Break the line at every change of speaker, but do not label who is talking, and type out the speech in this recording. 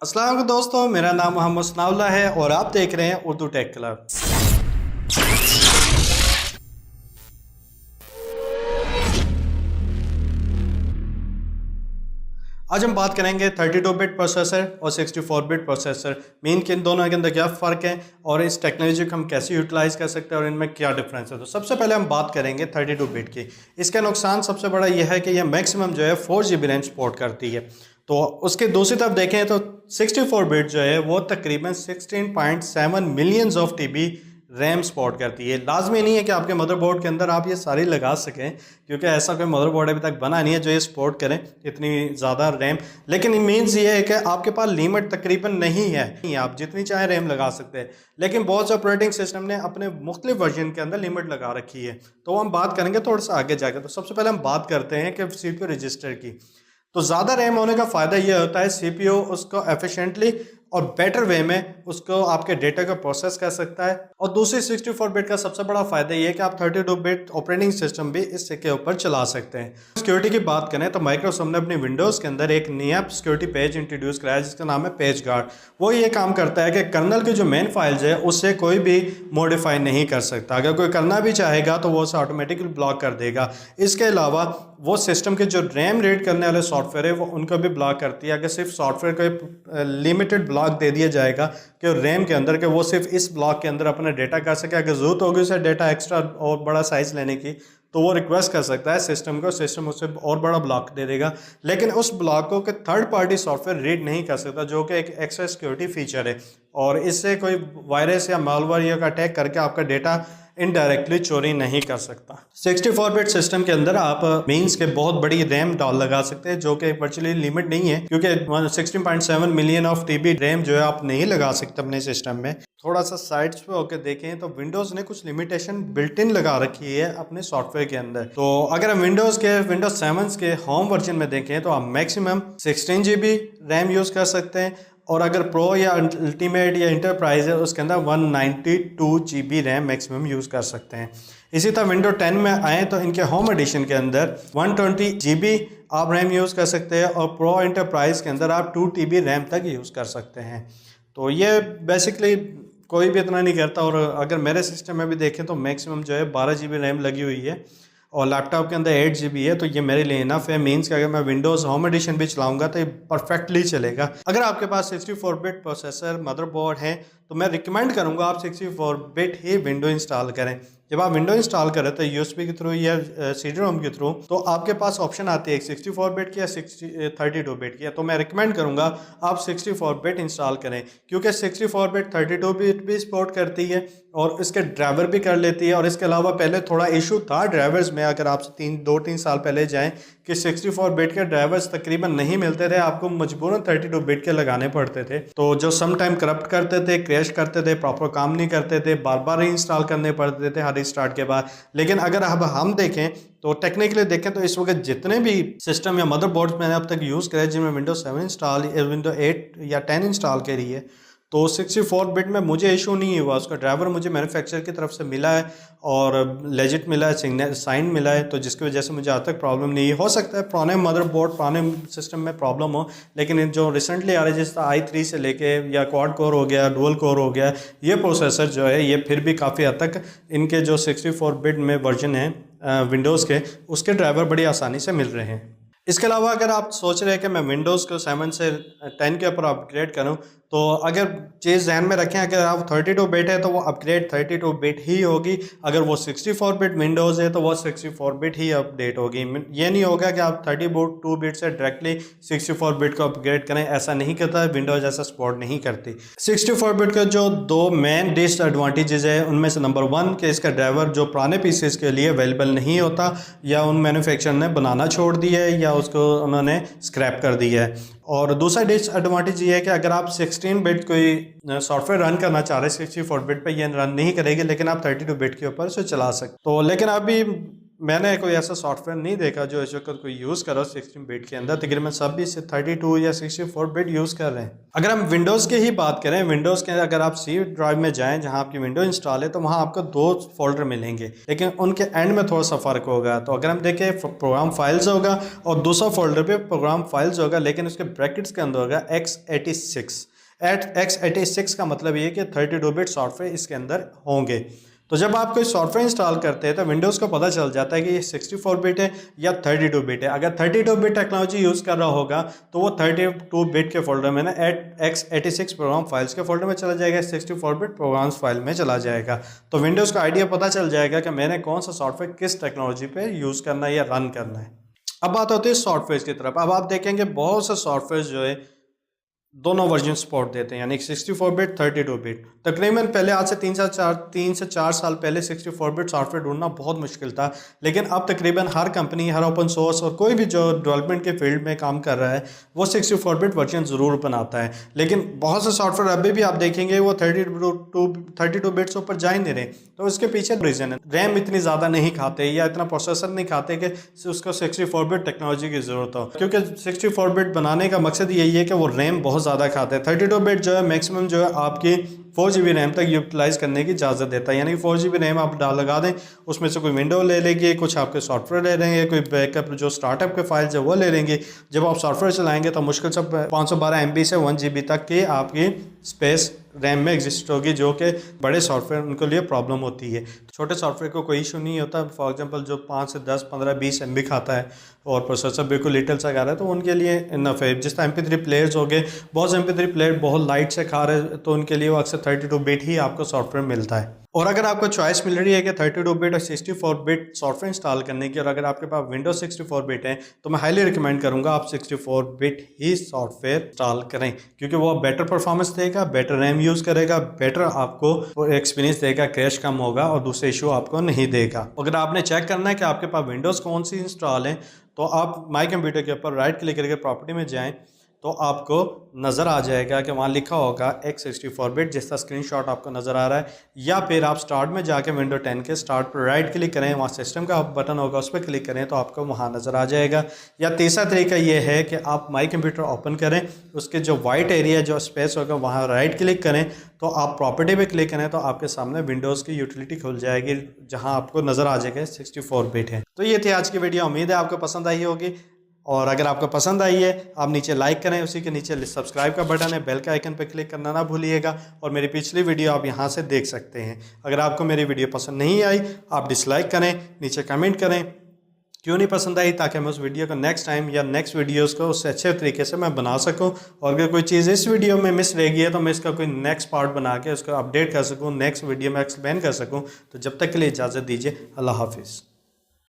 अस्सलाम वालेकुम दोस्तों, मेरा नाम मोहम्मद सनाउल्लाह है और आप देख रहे हैं उर्दू टेक क्लब। आज हम बात करेंगे 32 बिट प्रोसेसर और 64 बिट प्रोसेसर। मेन किन दोनों के अंदर क्या फ़र्क है और इस टेक्नोलॉजी को हम कैसे यूटिलाइज कर सकते हैं और इनमें क्या डिफरेंस है। तो सबसे पहले हम बात करेंगे 32 बिट की। इसका नुकसान सबसे बड़ा यह है कि यह मैक्सिमम जो है 4 GB रैम सपोर्ट करती है। तो उसके दूसरी तरफ देखें तो 64 बिट जो है वो तकरीबन 16.7 millions of TB RAM support करती है। लाजमी नहीं है कि आपके मदरबोर्ड के अंदर आप ये सारी लगा सकें, क्योंकि ऐसा कोई मदरबोर्ड अभी तक बना नहीं है जो ये सपोर्ट करें इतनी ज़्यादा रैम। लेकिन मीन्स ये है कि आपके पास लिमिट तकरीबन नहीं है, आप जितनी चाहे रैम लगा सकते हैं। लेकिन बहुत से ऑपरेटिंग सिस्टम ने अपने मुख्तलिफ वर्जन के अंदर लिमिट लगा रखी है, तो हम बात करेंगे थोड़ा सा आगे जाकर। तो सबसे पहले हम बात करते हैं कि CPU रजिस्टर की। तो ज़्यादा रैम होने का फ़ायदा यह होता है CPU उसको एफिशिएंटली और बेटर वे में उसको आपके डेटा को प्रोसेस कर सकता है। और दूसरी 64 बिट का सबसे बड़ा फ़ायदा यह है कि आप 32 बिट ऑपरेटिंग सिस्टम भी इसके ऊपर चला सकते हैं। सिक्योरिटी की बात करें तो माइक्रोसॉफ्ट ने अपनी विंडोज़ के अंदर एक नया सिक्योरिटी पेज इंट्रोड्यूस कराया है जिसका नाम है पेज गार्ड। वो ये काम करता है कि कर्नल की जो मेन फाइल्स है उससे कोई भी मॉडिफाई नहीं कर सकता। अगर कोई करना भी चाहेगा तो वो उसे ऑटोमेटिकली ब्लॉक कर देगा। इसके अलावा वो सिस्टम के जो रैम रीड करने वाले सॉफ्टवेयर है वो उनको भी ब्लॉक करती है। अगर सिर्फ सॉफ्टवेयर को लिमिटेड ब्लॉक दे दिया जाएगा कि रैम के अंदर के वो सिर्फ इस ब्लॉक के अंदर अपना डेटा कर सके, अगर जरूरत होगी उसे डेटा एक्स्ट्रा और बड़ा साइज लेने की तो वो रिक्वेस्ट कर सकता है सिस्टम को, सिस्टम उसे और बड़ा ब्लॉक दे देगा। लेकिन उस ब्लॉक को कि थर्ड पार्टी सॉफ्टवेयर रीड नहीं कर सकता, जो कि एक एक्स्ट्रा सिक्योरिटी फीचर है। और इससे कोई वायरस या मालवेयर या अटैक करके आपका डेटा इनडायरेक्टली चोरी नहीं कर सकता। 64 बिट सिस्टम के अंदर आप मीन्स के बहुत बड़ी रैम डाल लगा सकते हैं, जो कि वर्चुअली लिमिट नहीं है, क्योंकि 16.7 मिलियन ऑफ TB रैम जो है आप नहीं लगा सकते अपने सिस्टम में। थोड़ा सा साइड्स पे होकर देखें तो विंडोज़ ने कुछ लिमिटेशन बिल्ट इन लगा रखी है अपने सॉफ्टवेयर के अंदर। तो अगर हम विंडोज़ 7 के होम वर्जन में देखें तो आप मैक्सिमम 16 GB रैम यूज़ कर सकते हैं, और अगर प्रो या अल्टीमेट या इंटरप्राइज है उसके अंदर 192 GB रैम मैक्सिमम यूज़ कर सकते हैं। इसी तरह विंडो 10 में आए तो इनके होम एडिशन के अंदर 120 GB आप रैम यूज़ कर सकते हैं, और प्रो इंटरप्राइज के अंदर आप 2 TB रैम तक यूज़ कर सकते हैं। तो ये बेसिकली कोई भी इतना नहीं करता। और अगर मेरे सिस्टम में भी देखें तो मैक्सिमम जो है 12 GB रैम लगी हुई है, और लैपटॉप के अंदर 8 GB है, तो ये मेरे लिए इनफ है। मीन्स कि अगर मैं विंडोज़ होम एडिशन भी चलाऊंगा तो ये परफेक्टली चलेगा। अगर आपके पास 64 बिट प्रोसेसर मदरबोर्ड है तो मैं रिकमेंड करूंगा आप 64 बिट ही विंडो इंस्टॉल करें। जब आप विंडो इंस्टॉल करें तो USB के थ्रू या CD-ROM के थ्रू, तो आपके पास ऑप्शन आती है 64 बिट की या 32 बिट की। तो मैं रिकमेंड करूंगा आप 64 बिट इंस्टॉल करें, क्योंकि 64 बिट 32 बिट भी सपोर्ट करती है और इसके ड्राइवर भी कर लेती है। और इसके अलावा पहले थोड़ा इशू था ड्राइवर्स में, अगर आप 2-3 साल पहले जाएं कि 64 बिट के ड्राइवर्स तकरीबन नहीं मिलते थे, आपको मजबूरन 32 बिट के लगाने पड़ते थे, तो जो सम टाइम करप्ट करते थे, क्रैश करते थे, प्रॉपर काम नहीं करते थे, बार बार इंस्टॉल करने पड़ते थे हर स्टार्ट के बाद। लेकिन अगर अब हम देखें तो टेक्निकली देखें तो इस वक्त जितने भी सिस्टम या मदरबोर्ड्स मैंने अब तक यूज़ करे जिनमें विंडोज 7 इंस्टॉल, विंडो 8 या 10 इंस्टॉल करी है, तो 64 बिट में मुझे इशू नहीं हुआ। उसका ड्राइवर मुझे मैन्युफैक्चरर की तरफ से मिला है और लेजिट मिला है, सिग्नल साइन मिला है, तो जिसकी वजह से मुझे आज तक प्रॉब्लम नहीं है। हो सकता है पुराने मदरबोर्ड पुराने सिस्टम में प्रॉब्लम हो, लेकिन जो रिसेंटली आ रहे जिस i3 से लेके या क्वाड कोर हो गया, डुअल कोर हो गया, ये प्रोसेसर जो है ये फिर भी काफ़ी हद तक इनके जो 64 बिट में वर्जन है विंडोज़ के, उसके ड्राइवर बड़ी आसानी से मिल रहे हैं। इसके अलावा अगर आप सोच रहे हैं कि मैं विंडोज़ को 7 से 10 के ऊपर अपग्रेड करूं, तो अगर चीज़ ध्यान में रखें अगर आप 32 बिट है तो वो अपग्रेड 32 बिट ही होगी। अगर वो 64 बिट विंडोज़ है तो वो 64 बिट ही अपडेट होगी। ये नहीं होगा कि आप 32 बिट से डायरेक्टली 64 बिट को अपग्रेड करें, ऐसा नहीं करता, विंडोज़ ऐसा सपोर्ट नहीं करती। 64 बिट का जो दो मेन डिसएडवांटेजेस है उनमें से नंबर 1 कि इसका ड्राइवर जो पुराने पीसीज के लिए अवेलेबल नहीं होता, या उन मैन्युफैक्चरर ने बनाना छोड़ दिया है या उसको उन्होंने स्क्रैप कर दिया है। और दूसरा डिसएडवांटेज ये है कि अगर आप 16 बिट कोई सॉफ्टवेयर रन करना चाह रहे हैं 64 बिट पे, ये रन नहीं करेगी, लेकिन आप 32 बिट के ऊपर उसे चला सकते। तो लेकिन अभी मैंने कोई ऐसा सॉफ्टवेयर नहीं देखा जो इस वक्त कोई यूज़ कर रहा हो 16 बिट के अंदर। तकरीबन सब भी 32 या 64 बिट यूज़ कर रहे हैं। अगर हम विंडोज़ की ही बात करें, विंडोज़ के अगर आप सी ड्राइव में जाएं जहां आपकी विंडो इंस्टॉल है तो वहां आपको 2 फोल्डर मिलेंगे, लेकिन उनके एंड में थोड़ा सा फ़र्क होगा। तो अगर हम देखें प्रोग्राम फाइल्स होगा और दूसरा फोल्डर पे प्रोग्राम फाइल्स होगा, लेकिन उसके ब्रैकेट्स के अंदर होगा x86। x86 का मतलब ये कि 32 बिट सॉफ्टवेयर इसके अंदर होंगे। तो जब आप कोई सॉफ्टवेयर इंस्टॉल करते हैं तो विंडोज़ को पता चल जाता है कि ये 64 बिट है या 32 बिट है। अगर 32 बिट टेक्नोलॉजी यूज़ कर रहा होगा तो वो 32 बिट के फोल्डर में ना x86 प्रोग्राम फाइल्स के फोल्डर में चला जाएगा, 64 बिट प्रोग्राम्स फाइल में चला जाएगा। तो विंडोज़ का आइडिया पता चल जाएगा कि मैंने कौन सा सॉफ्टवेयर किस टेक्नोलॉजी पर यूज़ करना है या रन करना है। अब बात होती है सॉफ्टवेयर की तरफ। अब आप देखेंगे बहुत से सॉफ्टवेयर जो है दोनों वर्जन सपोर्ट देते हैं, यानी 64 बिट 32 बिट। तकरीबन पहले आज से 3 से 4 साल पहले 64 बिट सॉफ्टवेयर ढूंढना बहुत मुश्किल था, लेकिन अब तकरीबन हर कंपनी, हर ओपन सोर्स और कोई भी जो डेवलपमेंट के फील्ड में काम कर रहा है वो 64 बिट वर्जन ज़रूर बनाता है। लेकिन बहुत से सॉफ्टवेयर अभी भी आप देखेंगे वो 32 बिट से ऊपर जा ही नहीं रहे। तो इसके पीछे रीज़न है, रैम इतनी ज़्यादा नहीं खाते या इतना प्रोसेसर नहीं खाते कि उसको 64 बिट टेक्नोलॉजी की ज़रूरत हो, क्योंकि 64 बिट बनाने का मकसद यही है कि वो रैम बहुत ज़्यादा खाते हैं। 32 बिट जो है मैक्सिमम जो है आपकी 4 GB रैम तक यूटिलाइज करने की इजाज़त देता है, यानी कि 4 GB रैम आप लगा दें, उसमें से कोई विंडो ले लेंगे, कुछ आपके सॉफ्टवेयर ले लेंगे, कोई बैकअप जो स्टार्टअप के फाइल्स है वो ले लेंगे। जब आप सॉफ्टवेयर चलाएंगे तो मुश्किल से 512 MB से 1 GB तक की आपकी स्पेस रैम में एग्जिस्ट होगी, जो कि बड़े सॉफ्टवेयर उनके लिए प्रॉब्लम होती है। छोटे सॉफ्टवेयर को कोई इशू नहीं होता। फॉर एग्जांपल जो 5 से 10, 15, 20 MB खाता है और प्रोसेसर बिल्कुल लिटिल सा खा रहा है तो उनके लिए इनफ है। जिस तरह MP3 प्लेयर्स हो गए, बहुत से MP3 प्लेयर बहुत लाइट से खा रहे हैं तो उनके लिए वो अक्सर 32 बिट ही आपको सॉफ्टवेयर मिलता है। और अगर आपको चॉइस मिल रही है कि 32 बिट और 64 बिट सॉफ्टवेयर इंस्टॉल करने की, और अगर आपके पास विंडोज 64 बिट है तो मैं हाईली रिकमेंड करूंगा आप 64 बिट ही सॉफ्टवेयर इंस्टॉल करें, क्योंकि वो बेटर परफॉर्मेंस देगा, बेटर रैम यूज़ करेगा, बेटर आपको एक्सपीरियंस देगा, क्रैश कम होगा और दूसरे इशू आपको नहीं देगा। अगर आपने चेक करना है कि आपके पास विंडोज़ कौन सी इंस्टॉल है तो आप माई कंप्यूटर के ऊपर राइट क्लिक करके प्रॉपर्टी में जाएँ तो आपको नज़र आ जाएगा कि वहाँ लिखा होगा x64 बिट, जिसका स्क्रीनशॉट आपको नज़र आ रहा है। या फिर आप स्टार्ट में जाके विंडो 10 के स्टार्ट पर राइट क्लिक करें, वहाँ सिस्टम का बटन होगा उस पर क्लिक करें तो आपको वहाँ नज़र आ जाएगा। या तीसरा तरीका ये है कि आप माई कंप्यूटर ओपन करें, उसके जो वाइट एरिया जो स्पेस होगा वहाँ राइट क्लिक करें तो आप प्रॉपर्टी पर क्लिक करें तो आपके सामने विंडोज़ की यूटिलिटी खुल जाएगी जहाँ आपको नज़र आ जाएगा 64 बिट है। तो ये थी आज की वीडियो, उम्मीद है आपको पसंद आई होगी। और अगर आपको पसंद आई है आप नीचे लाइक करें, उसी के नीचे सब्सक्राइब का बटन है, बेल का आइकन पर क्लिक करना ना भूलिएगा। और मेरी पिछली वीडियो आप यहां से देख सकते हैं। अगर आपको मेरी वीडियो पसंद नहीं आई आप डिसलाइक करें, नीचे कमेंट करें क्यों नहीं पसंद आई, ताकि मैं उस वीडियो को नेक्स्ट टाइम या नेक्स्ट वीडियोस को उससे अच्छे तरीके से मैं बना सकूं। और अगर कोई चीज़ इस वीडियो में मिस रह गई है तो मैं इसका कोई नेक्स्ट पार्ट बना के उसको अपडेट कर सकूं, नेक्स्ट वीडियो में एक्सप्लेन कर सकूं। तो जब तक के लिए इजाज़त दीजिए, अल्लाह हाफिज़।